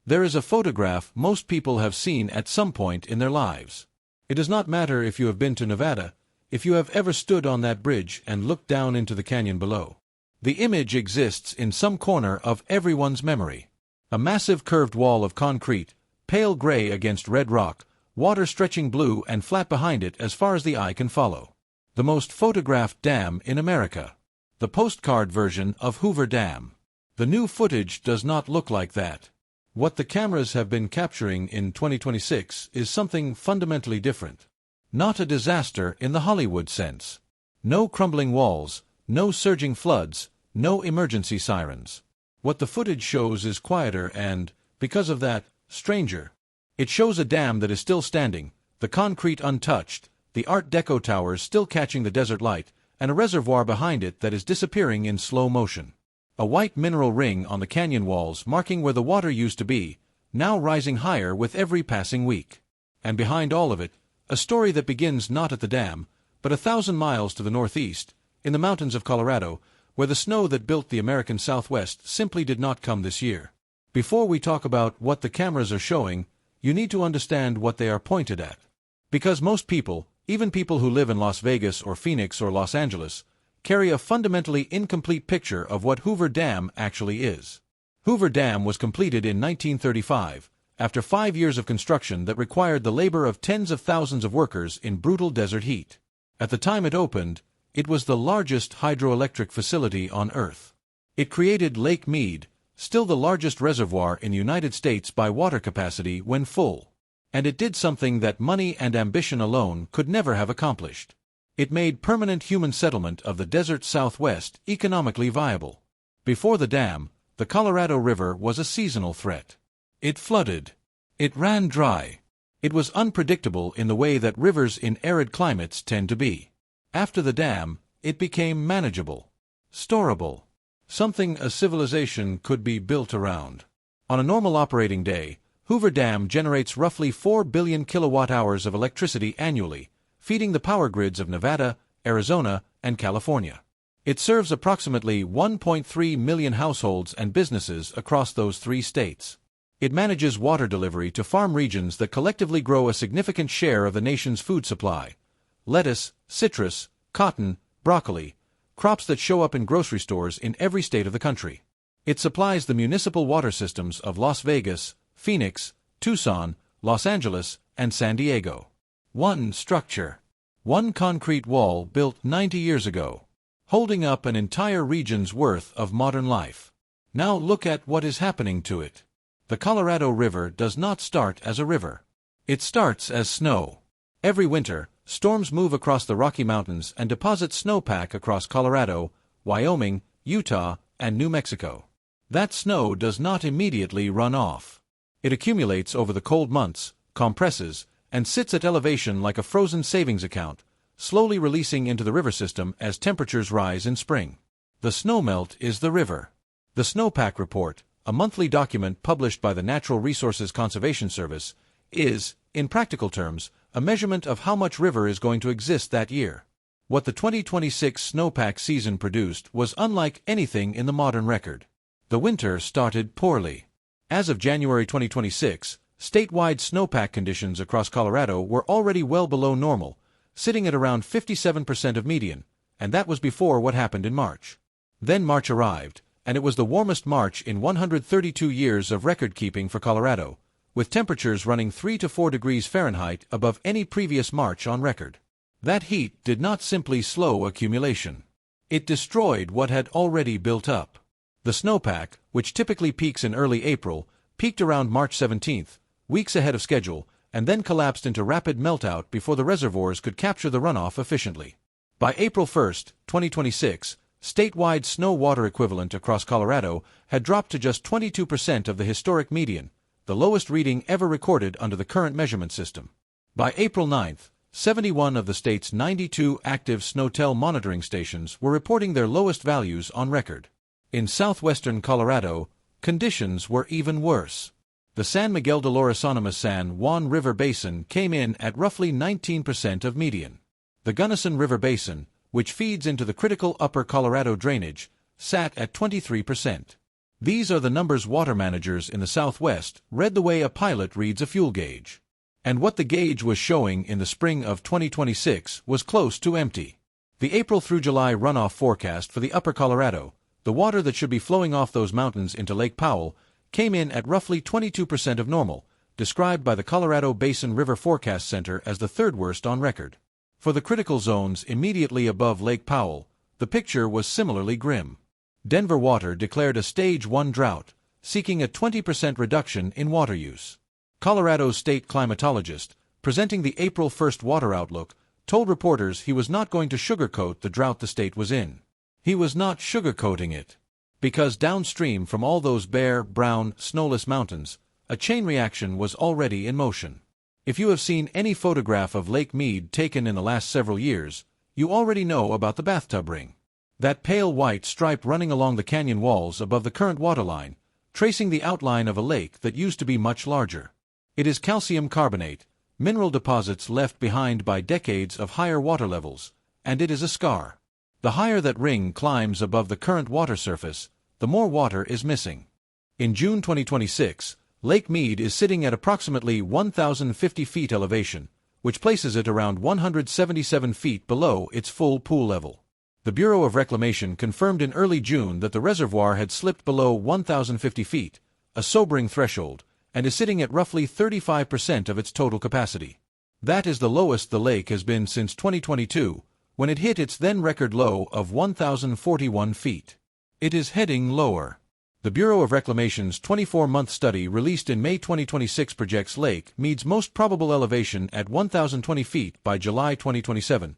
There is a photograph most people have seen at some point in their lives. It does not matter if you have been to Nevada, if you have ever stood on that bridge and looked down into the canyon below. The image exists in some corner of everyone's memory. A massive curved wall of concrete, pale gray against red rock, water stretching blue and flat behind it as far as the eye can follow. The most photographed dam in America. The postcard version of Hoover Dam. The new footage does not look like that. What the cameras have been capturing in 2026 is something fundamentally different. Not a disaster in the Hollywood sense. No crumbling walls, no surging floods, no emergency sirens. What the footage shows is quieter and, because of that, stranger. It shows a dam that is still standing, the concrete untouched, the Art Deco towers still catching the desert light, and a reservoir behind it that is disappearing in slow motion. A white mineral ring on the canyon walls marking where the water used to be, now rising higher with every passing week. And behind all of it, a story that begins not at the dam, but 1,000 miles to the northeast, in the mountains of Colorado, where the snow that built the American Southwest simply did not come this year. Before we talk about what the cameras are showing, you need to understand what they are pointed at. Because most people, even people who live in Las Vegas or Phoenix or Los Angeles, carry a fundamentally incomplete picture of what Hoover Dam actually is. Hoover Dam was completed in 1935, after 5 years of construction that required the labor of tens of thousands of workers in brutal desert heat. At the time it opened, it was the largest hydroelectric facility on Earth. It created Lake Mead, still the largest reservoir in the United States by water capacity when full. And it did something that money and ambition alone could never have accomplished. It made permanent human settlement of the desert Southwest economically viable. Before the dam, the Colorado River was a seasonal threat. It flooded. It ran dry. It was unpredictable in the way that rivers in arid climates tend to be. After the dam, it became manageable, storable, something a civilization could be built around. On a normal operating day, Hoover Dam generates roughly 4 billion kilowatt-hours of electricity annually, feeding the power grids of Nevada, Arizona, and California. It serves approximately 1.3 million households and businesses across those 3 states. It manages water delivery to farm regions that collectively grow a significant share of the nation's food supply. Lettuce, citrus, cotton, broccoli, crops that show up in grocery stores in every state of the country. It supplies the municipal water systems of Las Vegas, Phoenix, Tucson, Los Angeles, and San Diego. One structure. One concrete wall built 90 years ago, holding up an entire region's worth of modern life. Now look at what is happening to it. The Colorado River does not start as a river. It starts as snow. Every winter, storms move across the Rocky Mountains and deposit snowpack across Colorado, Wyoming, Utah, and New Mexico. That snow does not immediately run off. It accumulates over the cold months, compresses, and sits at elevation like a frozen savings account, slowly releasing into the river system as temperatures rise in spring. The snowmelt is the river. The Snowpack Report, a monthly document published by the Natural Resources Conservation Service, is, in practical terms, a measurement of how much river is going to exist that year. What the 2026 snowpack season produced was unlike anything in the modern record. The winter started poorly. As of January 2026, statewide snowpack conditions across Colorado were already well below normal, sitting at around 57% of median, and that was before what happened in March. Then March arrived, and it was the warmest March in 132 years of record-keeping for Colorado, with temperatures running 3 to 4 degrees Fahrenheit above any previous March on record. That heat did not simply slow accumulation. It destroyed what had already built up. The snowpack, which typically peaks in early April, peaked around March 17th, weeks ahead of schedule, and then collapsed into rapid meltout before the reservoirs could capture the runoff efficiently. By April 1, 2026, statewide snow water equivalent across Colorado had dropped to just 22% of the historic median, the lowest reading ever recorded under the current measurement system. By April 9th, 71 of the state's 92 active SNOTEL monitoring stations were reporting their lowest values on record. In southwestern Colorado, conditions were even worse. The San Miguel Dolores Autonomous San Juan River Basin came in at roughly 19% of median. The Gunnison River Basin, which feeds into the critical upper Colorado drainage, sat at 23%. These are the numbers water managers in the Southwest read the way a pilot reads a fuel gauge. And what the gauge was showing in the spring of 2026 was close to empty. The April through July runoff forecast for the Upper Colorado, the water that should be flowing off those mountains into Lake Powell, came in at roughly 22% of normal, described by the Colorado Basin River Forecast Center as the third worst on record. For the critical zones immediately above Lake Powell, the picture was similarly grim. Denver Water declared a Stage 1 drought, seeking a 20% reduction in water use. Colorado's state climatologist, presenting the April 1st water outlook, told reporters he was not going to sugarcoat the drought the state was in. He was not sugarcoating it. Because downstream from all those bare, brown, snowless mountains, a chain reaction was already in motion. If you have seen any photograph of Lake Mead taken in the last several years, you already know about the bathtub ring. That pale white stripe running along the canyon walls above the current waterline, tracing the outline of a lake that used to be much larger. It is calcium carbonate, mineral deposits left behind by decades of higher water levels, and it is a scar. The higher that ring climbs above the current water surface, the more water is missing. In June 2026, Lake Mead is sitting at approximately 1,050 feet elevation, which places it around 177 feet below its full pool level. The Bureau of Reclamation confirmed in early June that the reservoir had slipped below 1,050 feet, a sobering threshold, and is sitting at roughly 35% of its total capacity. That is the lowest the lake has been since 2022, when it hit its then-record low of 1,041 feet. It is heading lower. The Bureau of Reclamation's 24-month study released in May 2026 projects Lake Mead's most probable elevation at 1,020 feet by July 2027,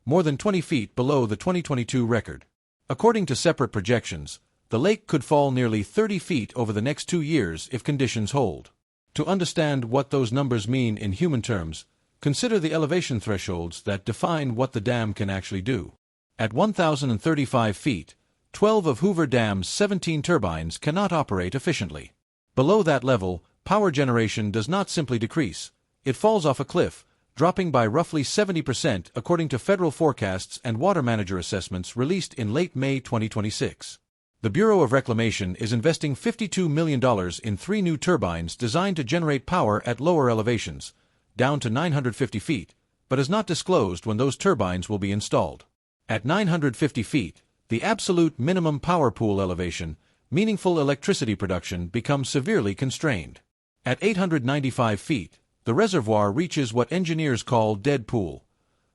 more than 20 feet below the 2022 record. According to separate projections, the lake could fall nearly 30 feet over the next 2 years if conditions hold. To understand what those numbers mean in human terms, consider the elevation thresholds that define what the dam can actually do. At 1,035 feet, 12 of Hoover Dam's 17 turbines cannot operate efficiently. Below that level, power generation does not simply decrease, it falls off a cliff, dropping by roughly 70% according to federal forecasts and water manager assessments released in late May 2026. The Bureau of Reclamation is investing $52 million in 3 new turbines designed to generate power at lower elevations, down to 950 feet, but has not disclosed when those turbines will be installed. At 950 feet, the absolute minimum power pool elevation, meaningful electricity production becomes severely constrained. At 895 feet, the reservoir reaches what engineers call dead pool,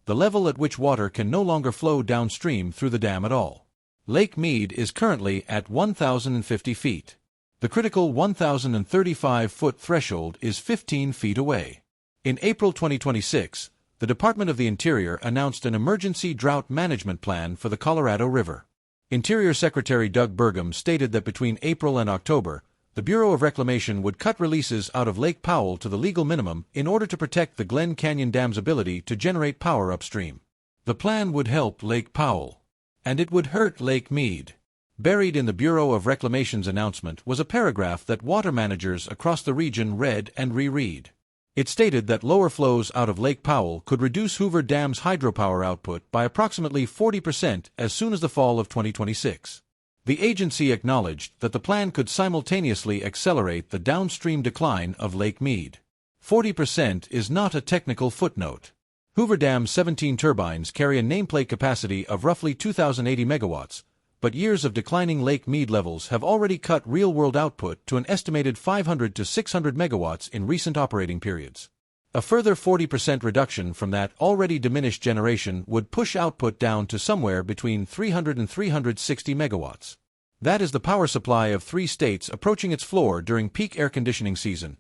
the level at which water can no longer flow downstream through the dam at all. Lake Mead is currently at 1,050 feet. The critical 1,035-foot threshold is 15 feet away. In April 2026, the Department of the Interior announced an emergency drought management plan for the Colorado River. Interior Secretary Doug Burgum stated that between April and October, the Bureau of Reclamation would cut releases out of Lake Powell to the legal minimum in order to protect the Glen Canyon Dam's ability to generate power upstream. The plan would help Lake Powell, and it would hurt Lake Mead. Buried in the Bureau of Reclamation's announcement was a paragraph that water managers across the region read and reread. It stated that lower flows out of Lake Powell could reduce Hoover Dam's hydropower output by approximately 40% as soon as the fall of 2026. The agency acknowledged that the plan could simultaneously accelerate the downstream decline of Lake Mead. 40% is not a technical footnote. Hoover Dam's 17 turbines carry a nameplate capacity of roughly 2,080 megawatts, but years of declining Lake Mead levels have already cut real-world output to an estimated 500 to 600 megawatts in recent operating periods. A further 40% reduction from that already diminished generation would push output down to somewhere between 300 and 360 megawatts. That is the power supply of 3 states approaching its floor during peak air conditioning season.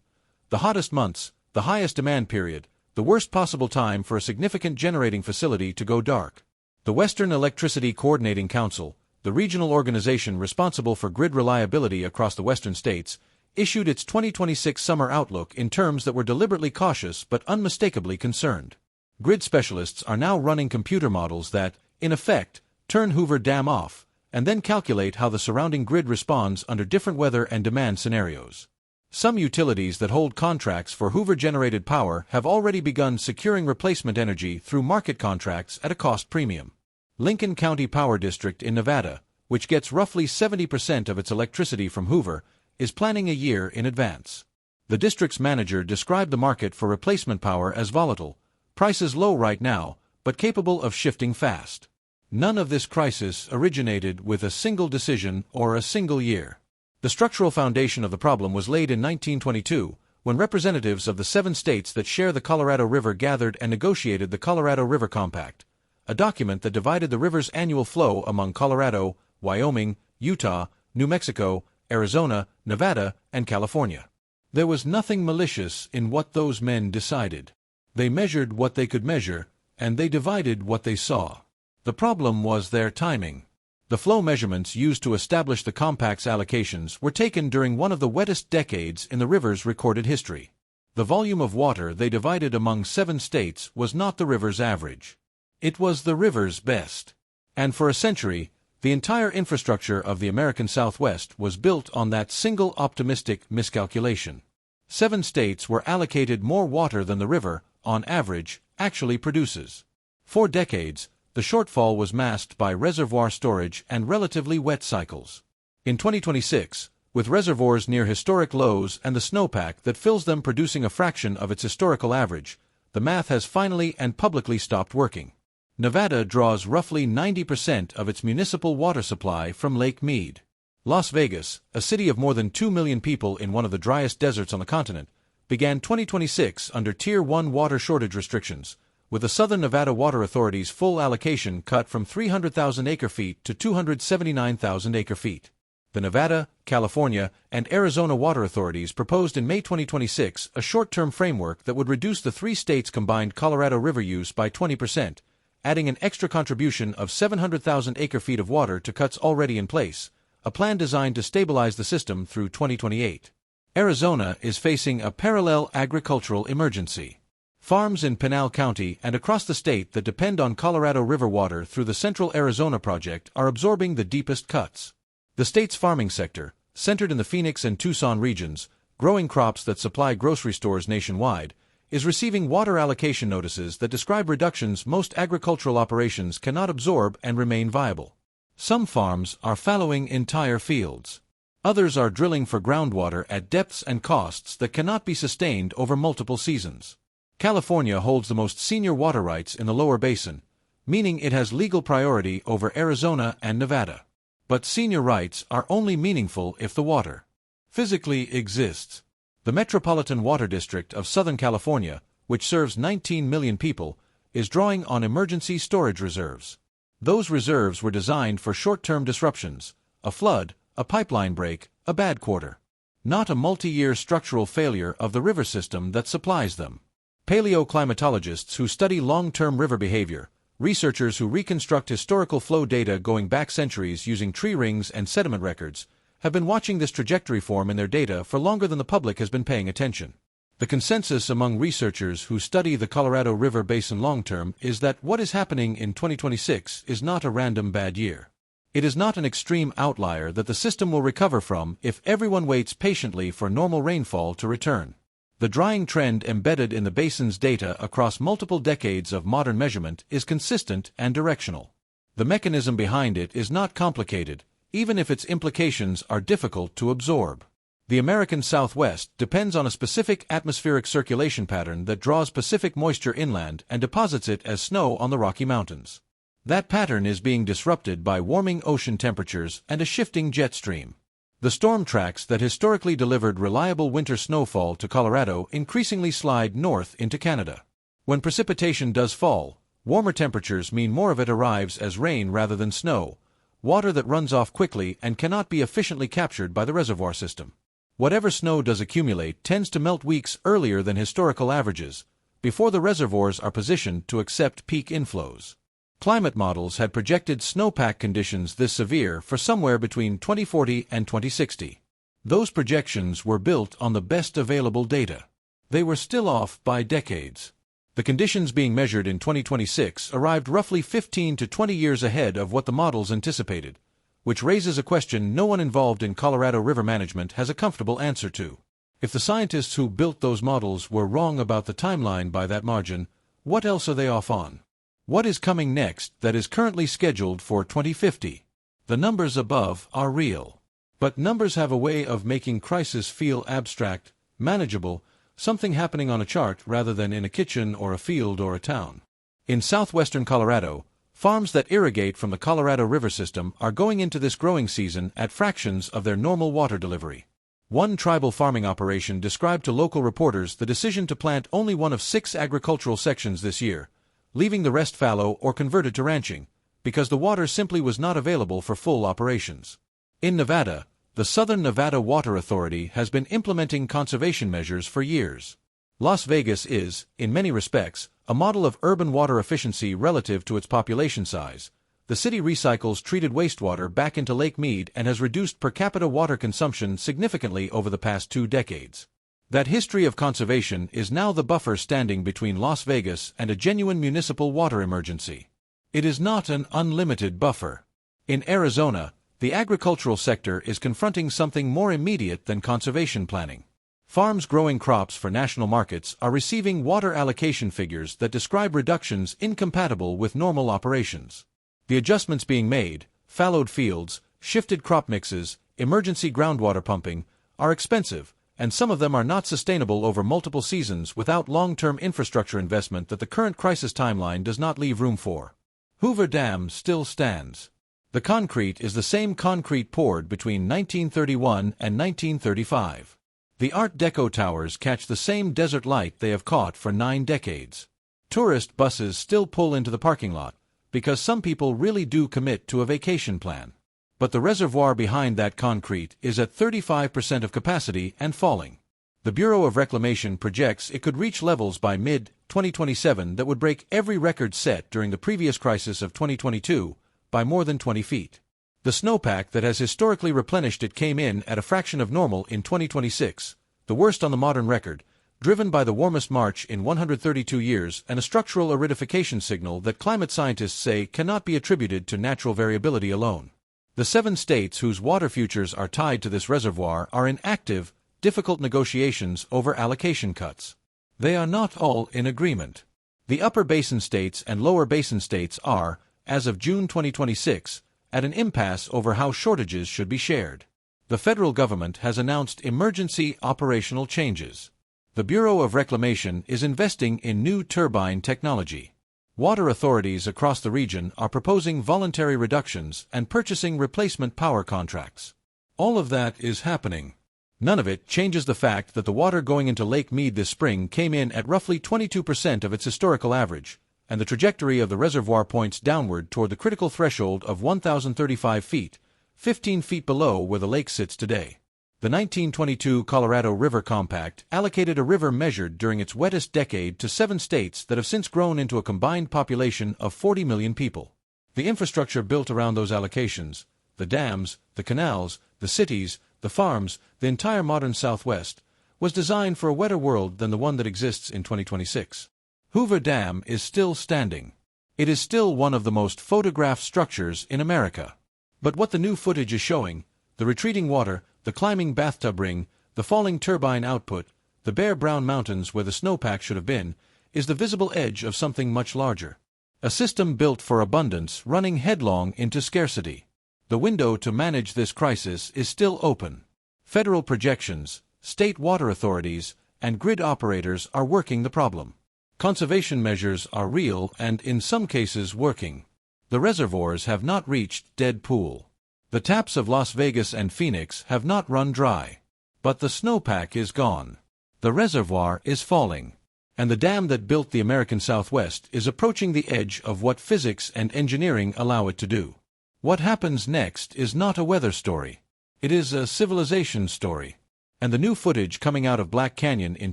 The hottest months, the highest demand period, the worst possible time for a significant generating facility to go dark. The Western Electricity Coordinating Council, the regional organization responsible for grid reliability across the western states, issued its 2026 summer outlook in terms that were deliberately cautious but unmistakably concerned. Grid specialists are now running computer models that, in effect, turn Hoover Dam off, and then calculate how the surrounding grid responds under different weather and demand scenarios. Some utilities that hold contracts for Hoover-generated power have already begun securing replacement energy through market contracts at a cost premium. Lincoln County Power District in Nevada, which gets roughly 70% of its electricity from Hoover, is planning a year in advance. The district's manager described the market for replacement power as volatile, prices low right now, but capable of shifting fast. None of this crisis originated with a single decision or a single year. The structural foundation of the problem was laid in 1922, when representatives of the 7 states that share the Colorado River gathered and negotiated the Colorado River Compact, a document that divided the river's annual flow among Colorado, Wyoming, Utah, New Mexico, Arizona, Nevada, and California. There was nothing malicious in what those men decided. They measured what they could measure, and they divided what they saw. The problem was their timing. The flow measurements used to establish the compact's allocations were taken during one of the wettest decades in the river's recorded history. The volume of water they divided among 7 states was not the river's average. It was the river's best. And for a century, the entire infrastructure of the American Southwest was built on that single optimistic miscalculation. 7 states were allocated more water than the river, on average, actually produces. For decades, the shortfall was masked by reservoir storage and relatively wet cycles. In 2026, with reservoirs near historic lows and the snowpack that fills them producing a fraction of its historical average, the math has finally and publicly stopped working. Nevada draws roughly 90% of its municipal water supply from Lake Mead. Las Vegas, a city of more than 2 million people in one of the driest deserts on the continent, began 2026 under Tier 1 water shortage restrictions, with the Southern Nevada Water Authority's full allocation cut from 300,000 acre-feet to 279,000 acre-feet. The Nevada, California, and Arizona water authorities proposed in May 2026 a short-term framework that would reduce the 3 states' combined Colorado River use by 20%, adding an extra contribution of 700,000 acre-feet of water to cuts already in place, a plan designed to stabilize the system through 2028. Arizona is facing a parallel agricultural emergency. Farms in Pinal County and across the state that depend on Colorado River water through the Central Arizona Project are absorbing the deepest cuts. The state's farming sector, centered in the Phoenix and Tucson regions, growing crops that supply grocery stores nationwide, is receiving water allocation notices that describe reductions most agricultural operations cannot absorb and remain viable. Some farms are fallowing entire fields. Others are drilling for groundwater at depths and costs that cannot be sustained over multiple seasons. California holds the most senior water rights in the lower basin, meaning it has legal priority over Arizona and Nevada. But senior rights are only meaningful if the water physically exists. The Metropolitan Water District of Southern California, which serves 19 million people, is drawing on emergency storage reserves. Those reserves were designed for short-term disruptions, a flood, a pipeline break, a bad quarter. Not a multi-year structural failure of the river system that supplies them. Paleoclimatologists who study long-term river behavior, researchers who reconstruct historical flow data going back centuries using tree rings and sediment records, have been watching this trajectory form in their data for longer than the public has been paying attention. The consensus among researchers who study the Colorado River Basin long-term is that what is happening in 2026 is not a random bad year. It is not an extreme outlier that the system will recover from if everyone waits patiently for normal rainfall to return. The drying trend embedded in the basin's data across multiple decades of modern measurement is consistent and directional. The mechanism behind it is not complicated, even if its implications are difficult to absorb. The American Southwest depends on a specific atmospheric circulation pattern that draws Pacific moisture inland and deposits it as snow on the Rocky Mountains. That pattern is being disrupted by warming ocean temperatures and a shifting jet stream. The storm tracks that historically delivered reliable winter snowfall to Colorado increasingly slide north into Canada. When precipitation does fall, warmer temperatures mean more of it arrives as rain rather than snow, water that runs off quickly and cannot be efficiently captured by the reservoir system. Whatever snow does accumulate tends to melt weeks earlier than historical averages, before the reservoirs are positioned to accept peak inflows. Climate models had projected snowpack conditions this severe for somewhere between 2040 and 2060. Those projections were built on the best available data. They were still off by decades. The conditions being measured in 2026 arrived roughly 15 to 20 years ahead of what the models anticipated, which raises a question no one involved in Colorado River management has a comfortable answer to. If the scientists who built those models were wrong about the timeline by that margin, what else are they off on? What is coming next that is currently scheduled for 2050? The numbers above are real. But numbers have a way of making crisis feel abstract, manageable, something happening on a chart rather than in a kitchen or a field or a town. In southwestern Colorado, farms that irrigate from the Colorado River system are going into this growing season at fractions of their normal water delivery. One tribal farming operation described to local reporters the decision to plant only one of 6 agricultural sections this year, leaving the rest fallow or converted to ranching, because the water simply was not available for full operations. In Nevada, the Southern Nevada Water Authority has been implementing conservation measures for years. Las Vegas is, in many respects, a model of urban water efficiency relative to its population size. The city recycles treated wastewater back into Lake Mead and has reduced per capita water consumption significantly over the past 2 decades. That history of conservation is now the buffer standing between Las Vegas and a genuine municipal water emergency. It is not an unlimited buffer. In Arizona, the agricultural sector is confronting something more immediate than conservation planning. Farms growing crops for national markets are receiving water allocation figures that describe reductions incompatible with normal operations. The adjustments being made, fallowed fields, shifted crop mixes, emergency groundwater pumping, are expensive, and some of them are not sustainable over multiple seasons without long-term infrastructure investment that the current crisis timeline does not leave room for. Hoover Dam still stands. The concrete is the same concrete poured between 1931 and 1935. The Art Deco towers catch the same desert light they have caught for 9 decades. Tourist buses still pull into the parking lot, because some people really do commit to a vacation plan. But the reservoir behind that concrete is at 35% of capacity and falling. The Bureau of Reclamation projects it could reach levels by mid-2027 that would break every record set during the previous crisis of 2022 by more than 20 feet. The snowpack that has historically replenished it came in at a fraction of normal in 2026, the worst on the modern record, driven by the warmest March in 132 years and a structural aridification signal that climate scientists say cannot be attributed to natural variability alone. The 7 states whose water futures are tied to this reservoir are in active, difficult negotiations over allocation cuts. They are not all in agreement. The upper basin states and lower basin states are, as of June 2026, at an impasse over how shortages should be shared. The federal government has announced emergency operational changes. The Bureau of Reclamation is investing in new turbine technology. Water authorities across the region are proposing voluntary reductions and purchasing replacement power contracts. All of that is happening. None of it changes the fact that the water going into Lake Mead this spring came in at roughly 22% of its historical average, and the trajectory of the reservoir points downward toward the critical threshold of 1,035 feet, 15 feet below where the lake sits today. The 1922 Colorado River Compact allocated a river measured during its wettest decade to 7 states that have since grown into a combined population of 40 million people. The infrastructure built around those allocations, the dams, the canals, the cities, the farms, the entire modern Southwest, was designed for a wetter world than the one that exists in 2026. Hoover Dam is still standing. It is still one of the most photographed structures in America. But what the new footage is showing, the retreating water, the climbing bathtub ring, the falling turbine output, the bare brown mountains where the snowpack should have been, is the visible edge of something much larger. A system built for abundance running headlong into scarcity. The window to manage this crisis is still open. Federal projections, state water authorities, and grid operators are working the problem. Conservation measures are real and in some cases working. The reservoirs have not reached dead pool. The taps of Las Vegas and Phoenix have not run dry. But the snowpack is gone. The reservoir is falling. And the dam that built the American Southwest is approaching the edge of what physics and engineering allow it to do. What happens next is not a weather story. It is a civilization story. And the new footage coming out of Black Canyon in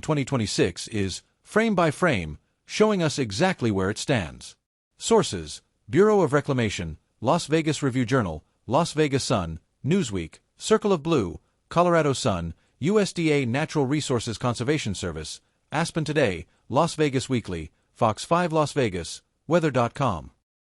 2026 is, frame by frame, showing us exactly where it stands. Sources: Bureau of Reclamation, Las Vegas Review-Journal, Las Vegas Sun, Newsweek, Circle of Blue, Colorado Sun, USDA Natural Resources Conservation Service, Aspen Today, Las Vegas Weekly, Fox 5 Las Vegas, Weather.com.